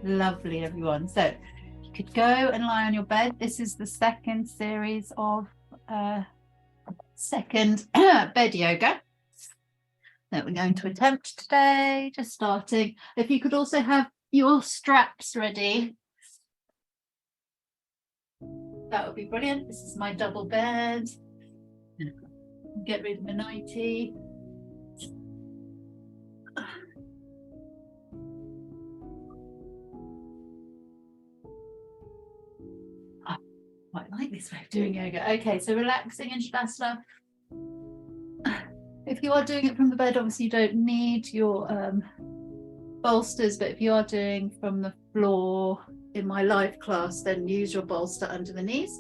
Lovely, everyone. So you could go and lie on your bed. This is the second series of second bed yoga that we're going to attempt today. Just starting. If you could also have your straps ready, that would be brilliant. This is my double bed. Get rid of my nightie. I quite like this way of doing yoga. Okay, so relaxing in Shavasana. If you are doing it from the bed, obviously you don't need your bolsters, but if you are doing from the floor in my live class, then use your bolster under the knees.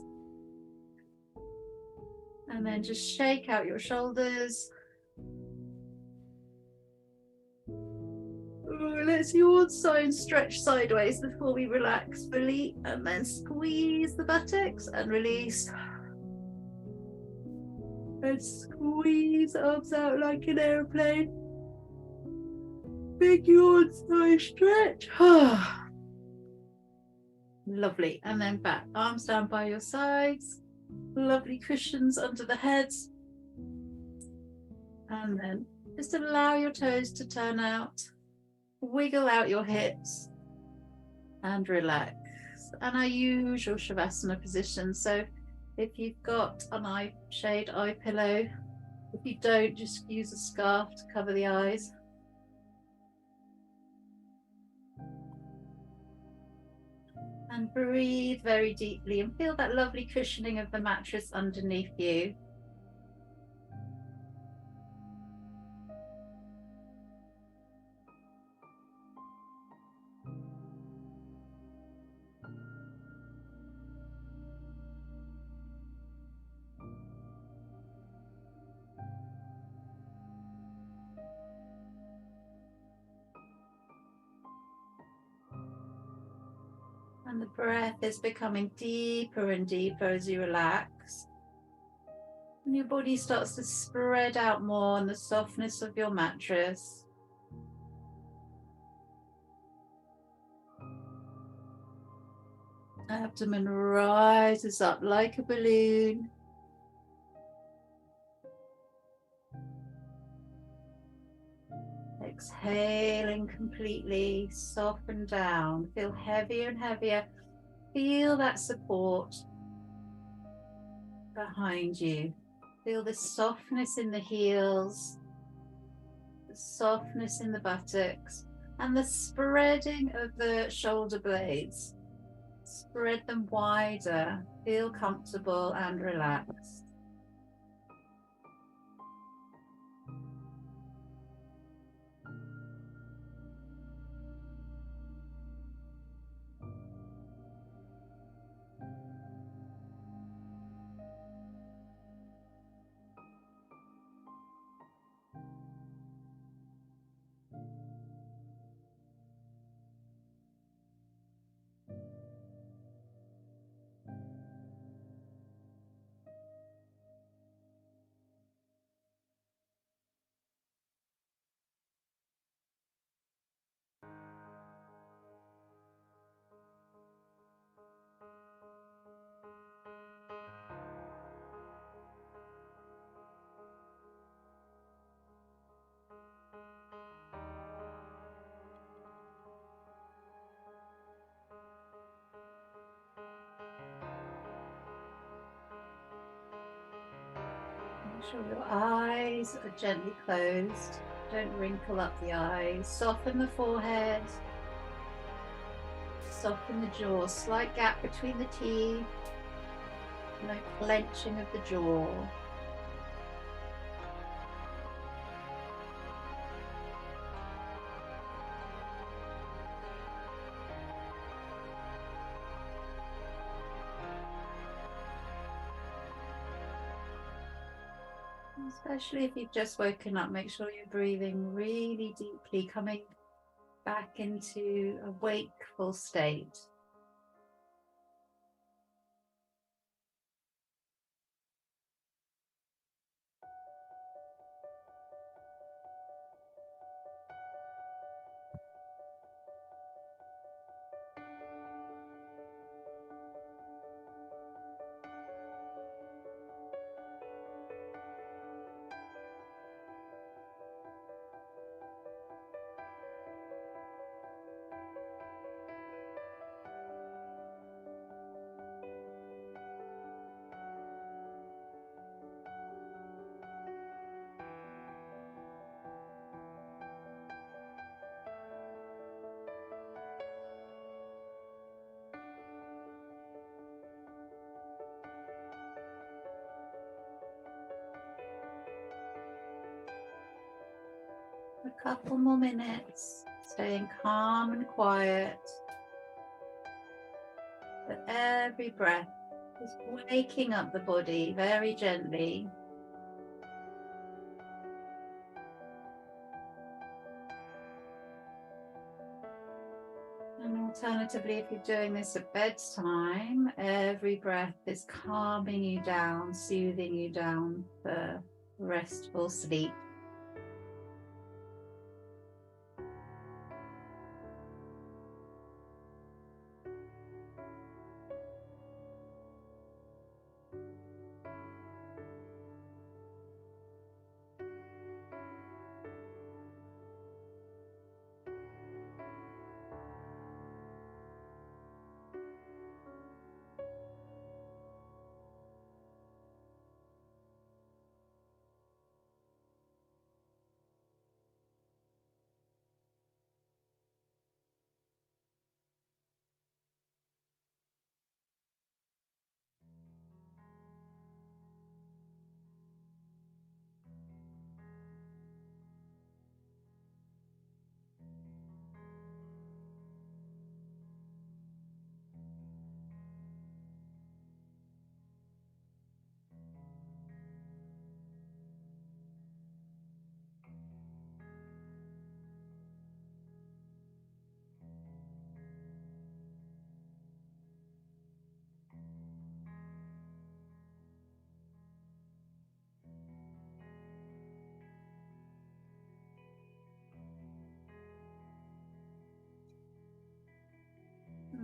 And then just shake out your shoulders. Let's yawn side, stretch sideways before we relax fully, and then squeeze the buttocks and release. And squeeze arms out like an airplane. Big yawn side stretch. Lovely. And then back, arms down by your sides. Lovely cushions under the heads. And then just allow your toes to turn out. Wiggle out your hips and relax. And our usual Shavasana position. So if you've got an eye shade, eye pillow, if you don't, just use a scarf to cover the eyes. And breathe very deeply and feel that lovely cushioning of the mattress underneath you. And the breath is becoming deeper and deeper as you relax. And your body starts to spread out more on the softness of your mattress. Abdomen rises up like a balloon. Exhaling completely, soften down, feel heavier and heavier. Feel that support behind you. Feel the softness in the heels, the softness in the buttocks, and the spreading of the shoulder blades. Spread them wider. Feel comfortable and relaxed. Make sure your eyes are gently closed. Don't wrinkle up the eyes. Soften the forehead. Soften the jaw. Slight gap between the teeth. No clenching of the jaw. Especially if you've just woken up, make sure you're breathing really deeply, coming back into a wakeful state. A couple more minutes, staying calm and quiet. But every breath is waking up the body very gently. And alternatively, if you're doing this at bedtime, every breath is calming you down, soothing you down for restful sleep.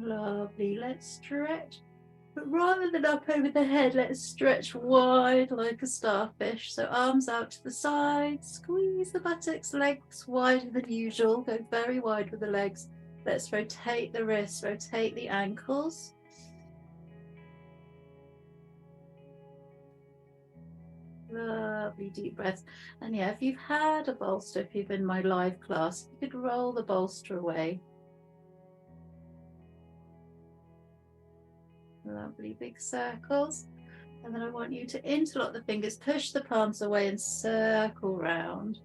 Lovely. Let's stretch. But rather than up over the head, let's stretch wide like a starfish. So arms out to the side, squeeze the buttocks, legs wider than usual. Go very wide with the legs. Let's rotate the wrists, rotate the ankles. Lovely deep breaths. And yeah, if you've had a bolster, if you've been in my live class, you could roll the bolster away. Lovely big circles. And then I want you to interlock the fingers, push the palms away and circle round.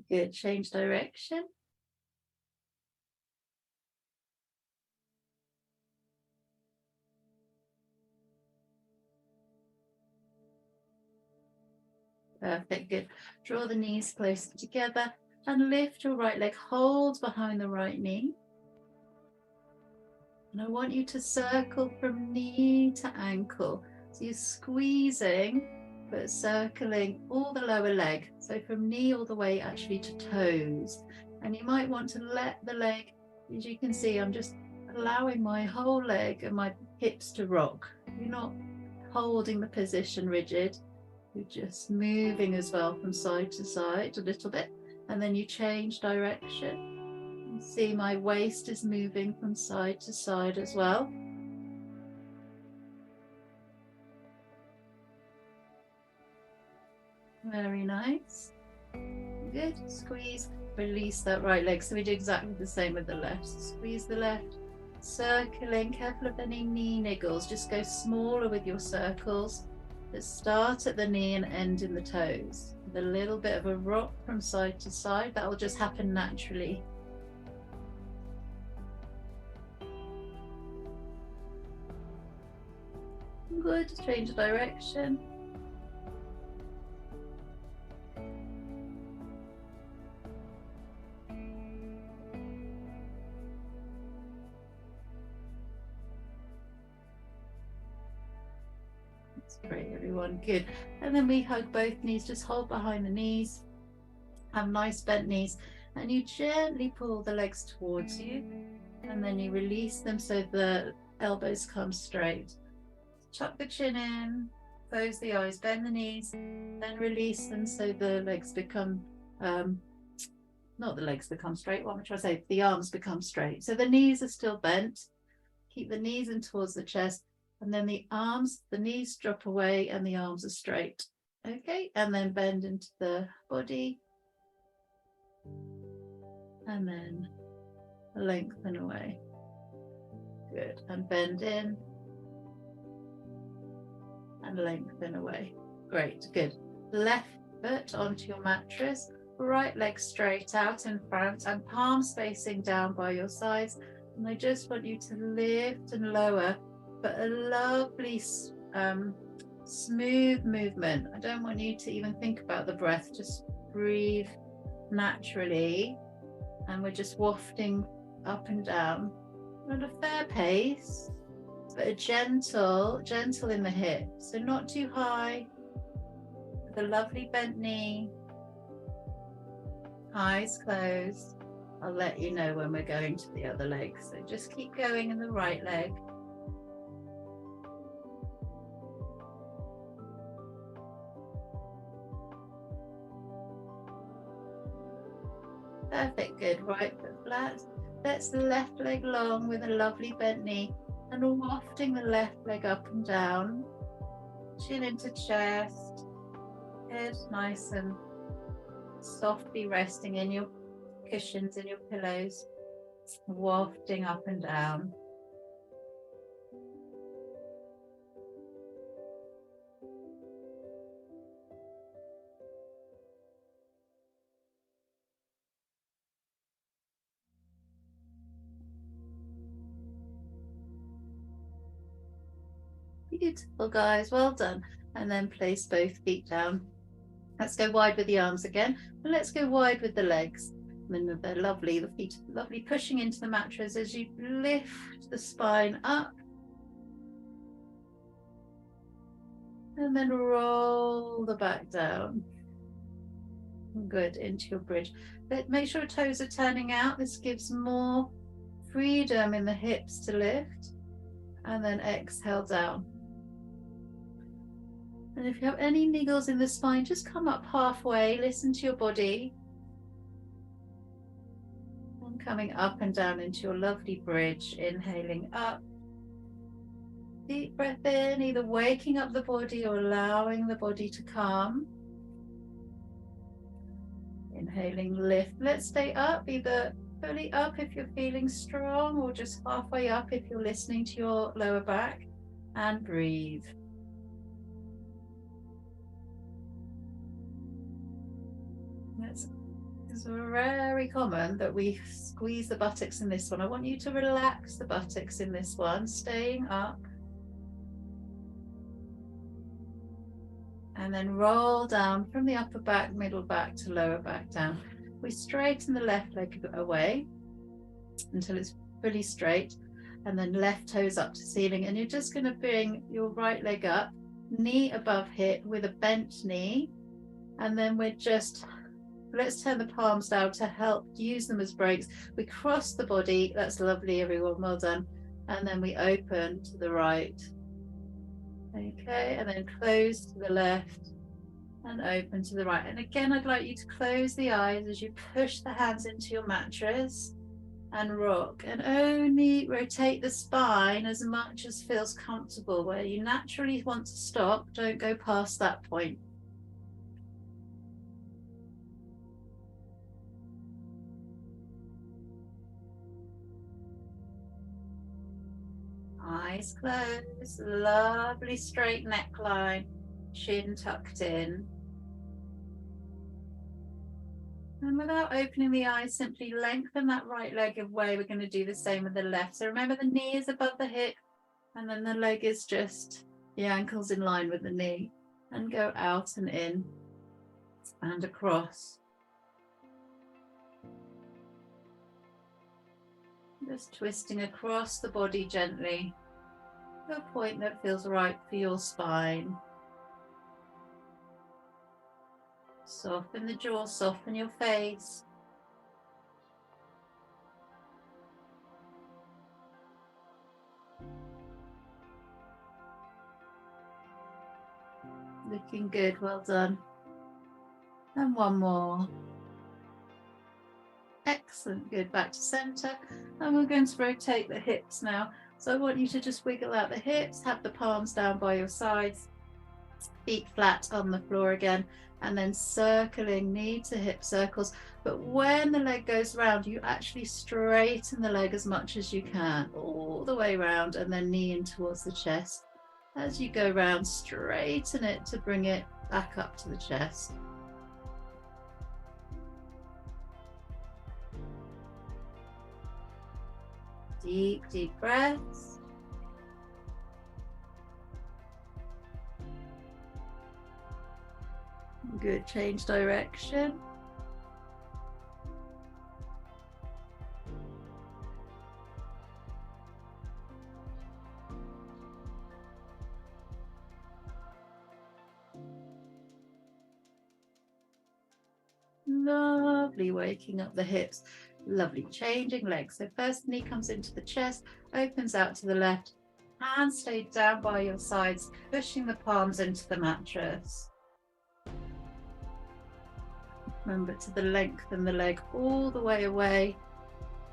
Good, change direction. Perfect, good. Draw the knees closer together and lift your right leg, hold behind the right knee. And I want you to circle from knee to ankle. So you're squeezing, but circling all the lower leg. So from knee all the way actually to toes. And you might want to let the leg, as you can see, I'm just allowing my whole leg and my hips to rock. You're not holding the position rigid. You're just moving as well from side to side a little bit. And then you change direction. See, my waist is moving from side to side as well. Very nice. Good. Squeeze, release that right leg. So we do exactly the same with the left. Squeeze the left, circling, careful of any knee niggles. Just go smaller with your circles. But start at the knee and end in the toes. With a little bit of a rock from side to side. That will just happen naturally. Good, change direction. That's great, everyone, good. And then we hug both knees, just hold behind the knees, have nice bent knees, and you gently pull the legs towards you, and then you release them so the elbows come straight. Tuck the chin in, close the eyes, bend the knees, then release them so the legs become, not the legs become straight, what am I trying to say? The arms become straight. So the knees are still bent. Keep the knees in towards the chest, and then the arms, the knees drop away and the arms are straight. Okay, and then bend into the body. And then lengthen away. Good. And bend in and lengthen away. Great. Good. Left foot onto your mattress, right leg straight out in front and palms facing down by your sides. And I just want you to lift and lower, but a lovely smooth movement. I don't want you to even think about the breath, just breathe naturally. And we're just wafting up and down at a fair pace, but a gentle in the hips. So not too high, with a lovely bent knee, eyes closed. I'll let you know when we're going to the other leg. So just keep going in the right leg. Perfect, good. Right foot flat. Let's the left leg long with a lovely bent knee and wafting the left leg up and down. Chin into chest. Head nice and softly resting in your cushions, in your pillows. Wafting up and down. Beautiful, guys, well done. And then place both feet down. Let's go wide with the arms again, and let's go wide with the legs. And then they're lovely, the feet are lovely, pushing into the mattress as you lift the spine up. And then roll the back down. Good, into your bridge. But make sure toes are turning out. This gives more freedom in the hips to lift. And then exhale down. And if you have any niggles in the spine, just come up halfway, listen to your body. And coming up and down into your lovely bridge, inhaling up. Deep breath in, either waking up the body or allowing the body to calm. Inhaling, lift. Let's stay up, either fully up if you're feeling strong or just halfway up if you're listening to your lower back. And breathe. It's very common that we squeeze the buttocks in this one. I want you to relax the buttocks in this one, staying up. And then roll down from the upper back, middle back to lower back down. We straighten the left leg away until it's fully straight, and then left toes up to ceiling. And you're just going to bring your right leg up, knee above hip with a bent knee. And then let's turn the palms down to help use them as brakes. We cross the body. That's lovely, everyone. Well done. And then we open to the right. Okay, and then close to the left and open to the right. And again, I'd like you to close the eyes as you push the hands into your mattress and rock. And only rotate the spine as much as feels comfortable. Where you naturally want to stop, don't go past that point. Eyes closed, lovely straight neckline, chin tucked in. And without opening the eyes, simply lengthen that right leg away. We're going to do the same with the left. So remember, the knee is above the hip, and then the leg is just the ankles in line with the knee. And go out and in and across. Just twisting across the body gently to a point that feels right for your spine. Soften the jaw, soften your face. Looking good, well done. And one more. Excellent, good, back to center. And we're going to rotate the hips now. So I want you to just wiggle out the hips, have the palms down by your sides. Feet flat on the floor again, and then circling knee to hip circles. But when the leg goes round, you actually straighten the leg as much as you can, all the way round, and then knee in towards the chest. As you go round, straighten it to bring it back up to the chest. Deep, deep breaths. Good, change direction. Lovely, waking up the hips. Lovely, changing legs. So first knee comes into the chest, opens out to the left. Hands stay down by your sides, pushing the palms into the mattress. Remember to lengthen the leg all the way away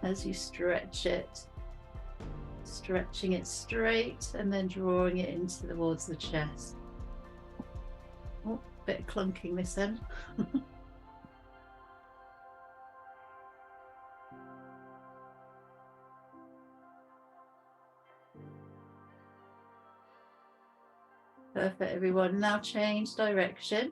as you stretch it. Stretching it straight and then drawing it into towards the chest. Oh, bit of clunking this end. Perfect, everyone. Now change direction.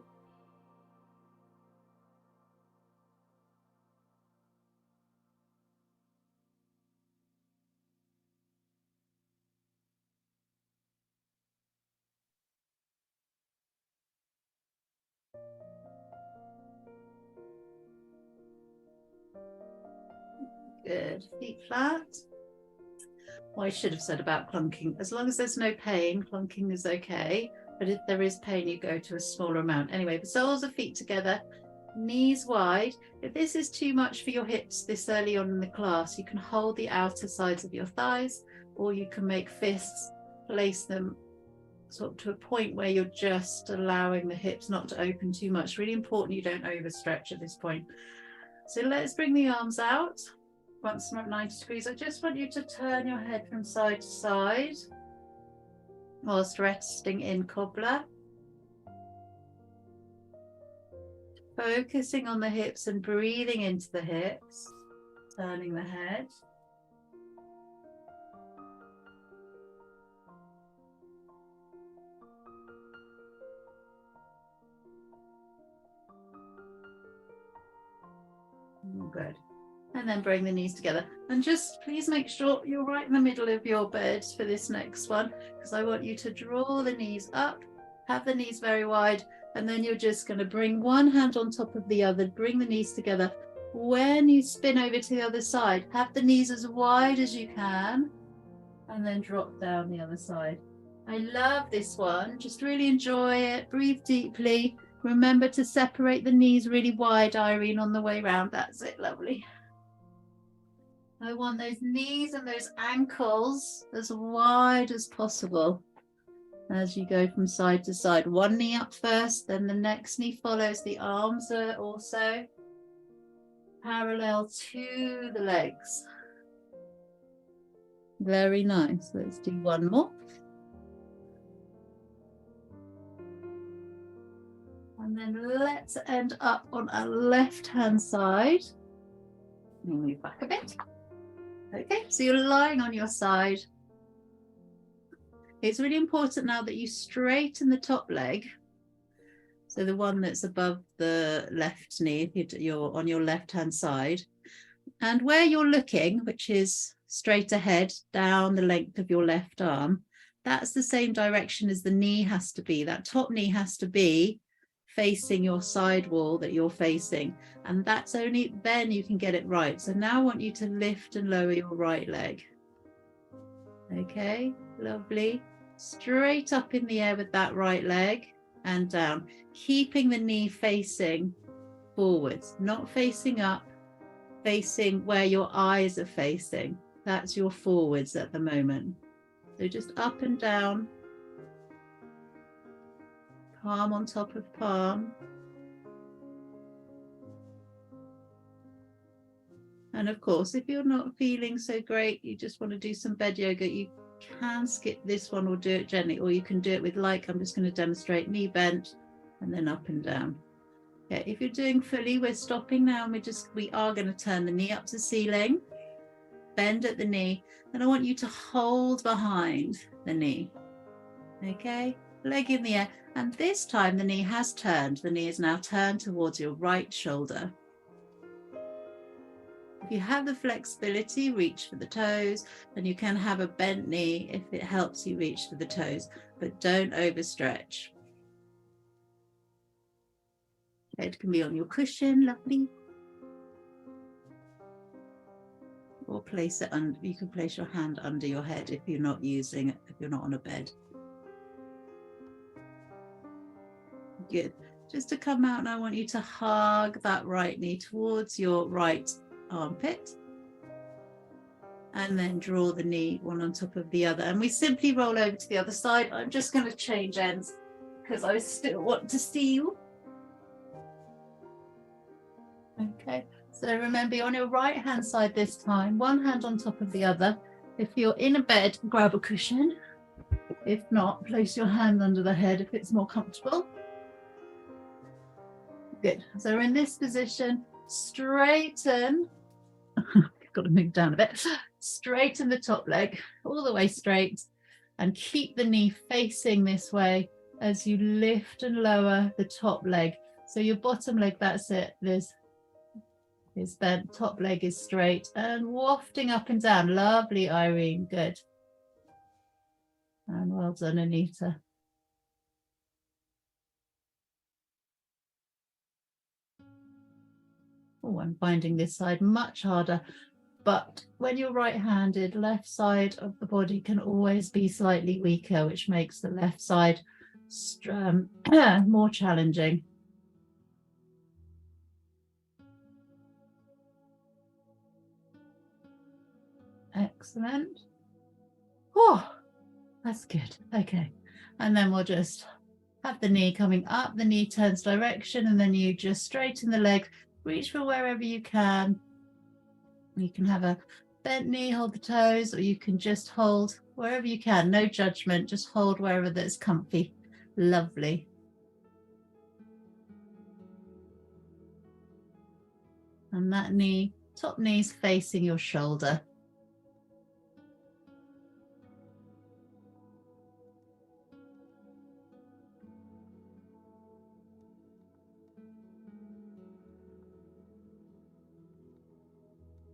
Good. Feet flat. Well, I should have said about clunking. As long as there's no pain, clunking is okay. But if there is pain, you go to a smaller amount. Anyway, the soles of feet together, knees wide. If this is too much for your hips this early on in the class, you can hold the outer sides of your thighs, or you can make fists, place them sort of to a point where you're just allowing the hips not to open too much. Really important you don't overstretch at this point. So let's bring the arms out. Once we're at 90 degrees, I just want you to turn your head from side to side whilst resting in cobbler. Focusing on the hips and breathing into the hips, turning the head. Good. And then bring the knees together. And just please make sure you're right in the middle of your bed for this next one, because I want you to draw the knees up, have the knees very wide, and then you're just going to bring one hand on top of the other, bring the knees together. When you spin over to the other side, have the knees as wide as you can, and then drop down the other side. I love this one. Just really enjoy it. Breathe deeply. Remember to separate the knees really wide, Irene, on the way round. That's it. Lovely. I want those knees and those ankles as wide as possible as you go from side to side. One knee up first, then the next knee follows. The arms are also parallel to the legs. Very nice. Let's do one more. And then let's end up on our left-hand side. Move back a bit. Okay, so you're lying on your side. It's really important now that you straighten the top leg. So the one that's above the left knee, you're on your left-hand side. And where you're looking, which is straight ahead, down the length of your left arm, that's the same direction as the knee has to be. That top knee has to be facing your side wall that you're facing, and that's only then you can get it right. So now I want you to lift and lower your right leg. Okay, lovely. Straight up in the air with that right leg and down, keeping the knee facing forwards, not facing up, facing where your eyes are facing. That's your forwards at the moment. So just up and down, palm on top of palm. And of course, if you're not feeling so great, you just want to do some bed yoga, you can skip this one or do it gently, or you can do it with, like, I'm just going to demonstrate, knee bent and then up and down. Okay, if you're doing fully, we're stopping now, and we are going to turn the knee up to ceiling, bend at the knee, and I want you to hold behind the knee. Okay, leg in the air, and this time the knee has turned. The knee is now turned towards your right shoulder. If you have the flexibility, reach for the toes, and you can have a bent knee if it helps you reach for the toes, but don't overstretch. Head can be on your cushion, lovely. Or place it under, you can place your hand under your head if you're not using it, if you're not on a bed. Good. Just to come out, and I want you to hug that right knee towards your right armpit. And then draw the knee one on top of the other. And we simply roll over to the other side. I'm just going to change ends because I still want to see you. Okay, so remember, you're on your right hand side this time, one hand on top of the other. If you're in a bed, grab a cushion. If not, place your hand under the head if it's more comfortable. Good. So we're in this position. Straighten. Got to move down a bit. Straighten the top leg all the way straight, and keep the knee facing this way as you lift and lower the top leg. So your bottom leg, that's it. This is bent, top leg is straight and wafting up and down. Lovely, Irene. Good. And well done, Anita. Oh, I'm finding this side much harder. But when you're right-handed, left side of the body can always be slightly weaker, which makes the left side more challenging. Excellent. Oh, that's good. Okay. And then we'll just have the knee coming up, the knee turns direction, and then you just straighten the leg, reach for wherever you can. You can have a bent knee, hold the toes, or you can just hold wherever you can. No judgment, just hold wherever that's comfy. Lovely. And that knee, top knee's facing your shoulder.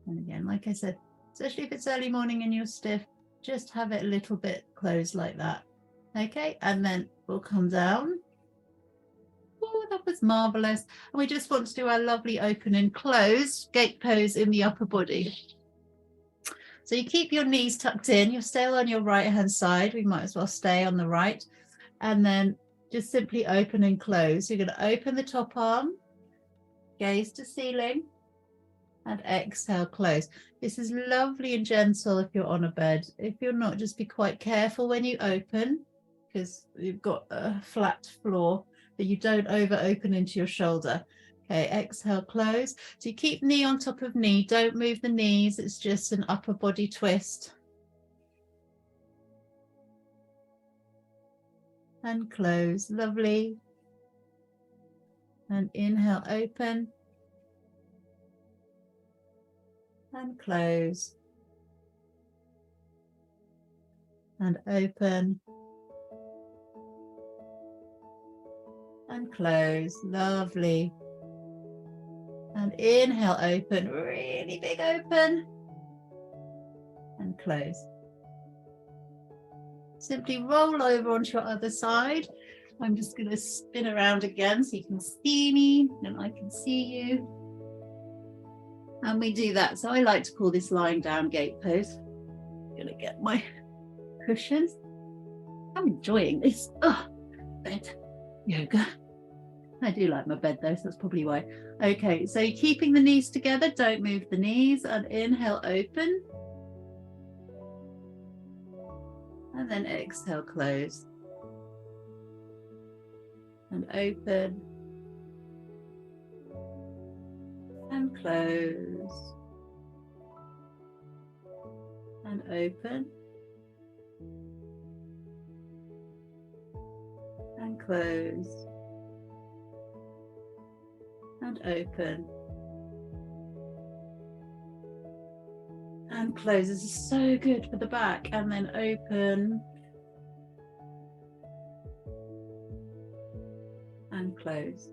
And again, like I said, especially if it's early morning and you're stiff, just have it a little bit closed like that. Okay, and then we'll come down. Oh, that was marvelous. And we just want to do our lovely open and close gate pose in the upper body. So you keep your knees tucked in, you're still on your right hand side. We might as well stay on the right. And then just simply open and close. You're going to open the top arm, gaze to ceiling, and exhale, close. This is lovely and gentle if you're on a bed. If you're not, just be quite careful when you open, because you've got a flat floor, that you don't over open into your shoulder. Okay, exhale, close. So you keep knee on top of knee, don't move the knees, it's just an upper body twist. And close, lovely. And inhale, open. And close. And open. And close, lovely. And inhale, open, really big open. And close. Simply roll over onto your other side. I'm just going to spin around again so you can see me and I can see you. And we do that. So I like to call this lying down gate pose. I'm going to get my cushions. I'm enjoying this. Oh, bed yoga. I do like my bed though, so that's probably why. Okay, so you're keeping the knees together, don't move the knees, and inhale, open. And then exhale, close. And open. And close. And open. close. And open. And close. This is so good for the back. And then open. And close.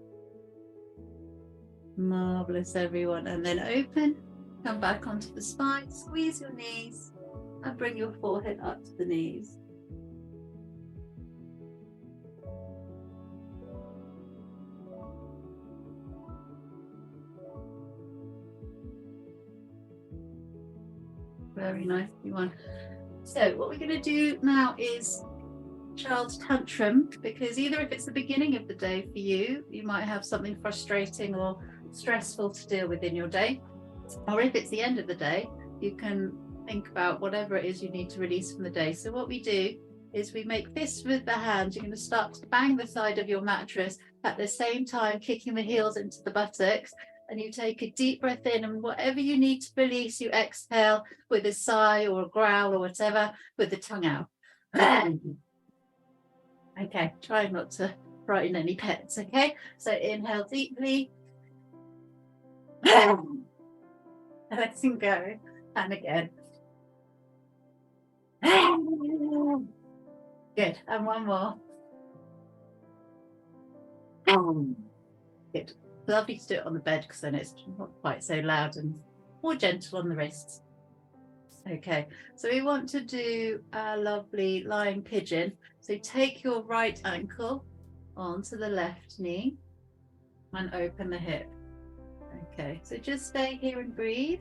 Marvelous, everyone. And then open. Come back onto the spine. Squeeze your knees. And bring your forehead up to the knees. Very nice, everyone. So what we're going to do now is child's tantrum, because either if it's the beginning of the day for you, you might have something frustrating or stressful to deal with in your day, or if it's the end of the day, you can think about whatever it is you need to release from the day. So what we do is we make fists with the hands. You're going to start to bang the side of your mattress at the same time, kicking the heels into the buttocks. And you take a deep breath in, and whatever you need to release, you exhale with a sigh or a growl or whatever, with the tongue out. Okay, try not to frighten any pets, okay? So inhale deeply. Letting go. And again. Good. And one more. Good. Lovely to do it on the bed, because then it's not quite so loud and more gentle on the wrists. Okay, so we want to do a lovely lying pigeon. So take your right ankle onto the left knee and open the hip. Okay, so just stay here and breathe.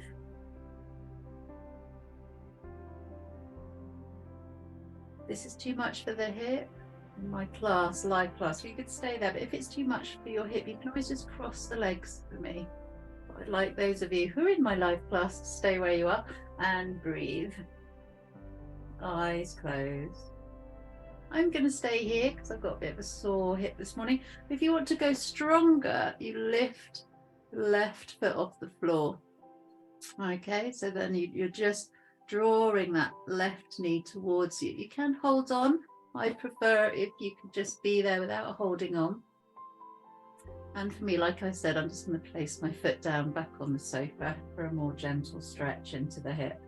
This is too much for the hip. In my class, live class, you could stay there, but if it's too much for your hip, you can always just cross the legs for me. I'd like those of you who are in my live class to stay where you are and breathe. Eyes closed. I'm going to stay here because I've got a bit of a sore hip this morning. If you want to go stronger, you lift the left foot off the floor. Okay, so then you're just drawing that left knee towards you. You can hold on. I prefer if you could just be there without holding on. And for me, like I said, I'm just going to place my foot down back on the sofa for a more gentle stretch into the hip.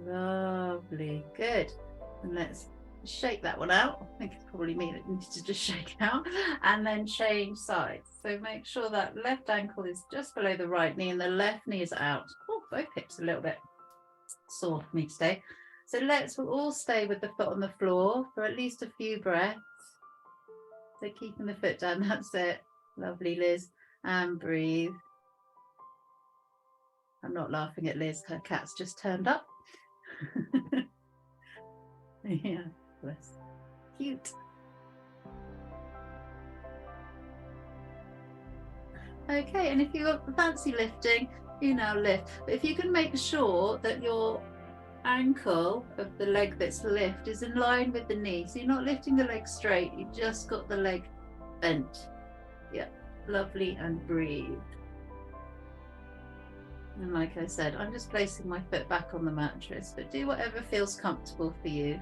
Lovely, good. And let's shake that one out. I think it's probably me that needs to just shake out, and then change sides. So make sure that left ankle is just below the right knee and the left knee is out. Oh, both hips a little bit sore for me today. So we'll all stay with the foot on the floor for at least a few breaths. So keeping the foot down, that's it. Lovely, Liz. And breathe. I'm not laughing at Liz, her cat's just turned up. Yeah, bless. Cute. Okay, and if you fancy lifting, you now lift. But if you can make sure that your ankle of the leg that's lift is in line with the knee, so you're not lifting the leg straight, you've just got the leg bent. Yeah, lovely, and breathe. And like I said, I'm just placing my foot back on the mattress, but do whatever feels comfortable for you.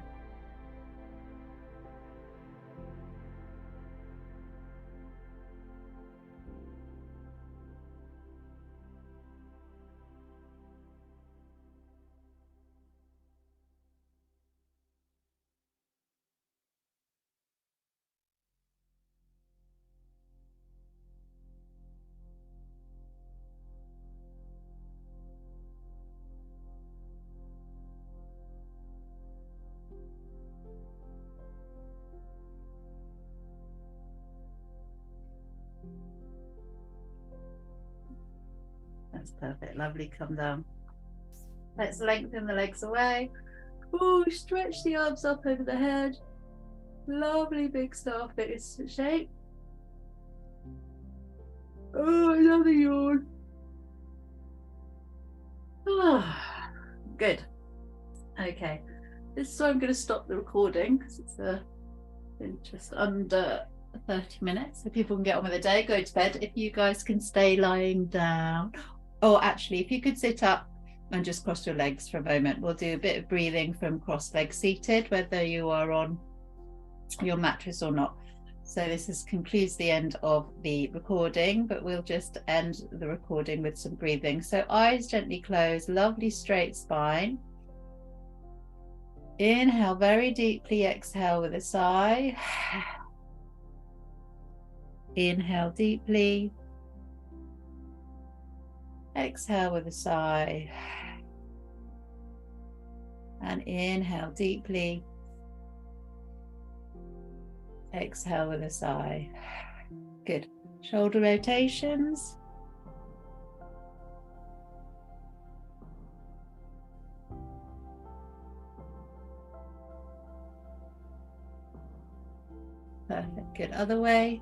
That's perfect. Lovely. Come down. Let's lengthen the legs away. Oh, stretch the arms up over the head. Lovely big starfish shape. Oh, another yawn. Oh, good. Okay. This is why I'm going to stop the recording, because it's a in just under 30 minutes, so people can get on with the day, go to bed. If you guys can stay lying down, or actually, if you could sit up and just cross your legs for a moment, we'll do a bit of breathing from cross-legged seated, whether you are on your mattress or not. So this concludes the end of the recording, but we'll just end the recording with some breathing. So eyes gently closed, lovely straight spine. Inhale very deeply, exhale with a sigh. Inhale deeply. Exhale with a sigh. And inhale deeply. Exhale with a sigh. Good. Shoulder rotations. Perfect. Good. Other way.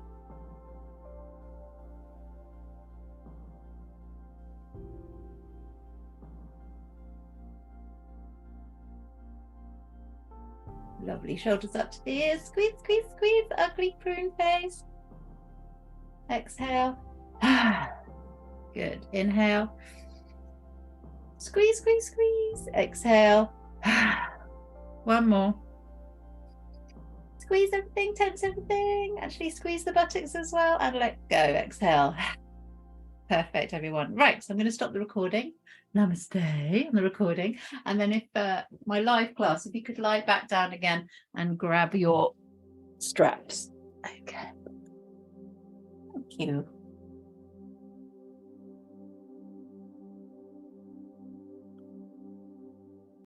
Lovely. Shoulders up to the ears. Squeeze, squeeze, squeeze. Ugly prune face. Exhale. Good. Inhale. Squeeze, squeeze, squeeze. Exhale. One more. Squeeze everything, tense everything. Actually squeeze the buttocks as well and let go. Exhale. Perfect, everyone. Right, so I'm going to stop the recording. Namaste on the recording. And then if my live class, if you could lie back down again and grab your straps. Okay. Thank you.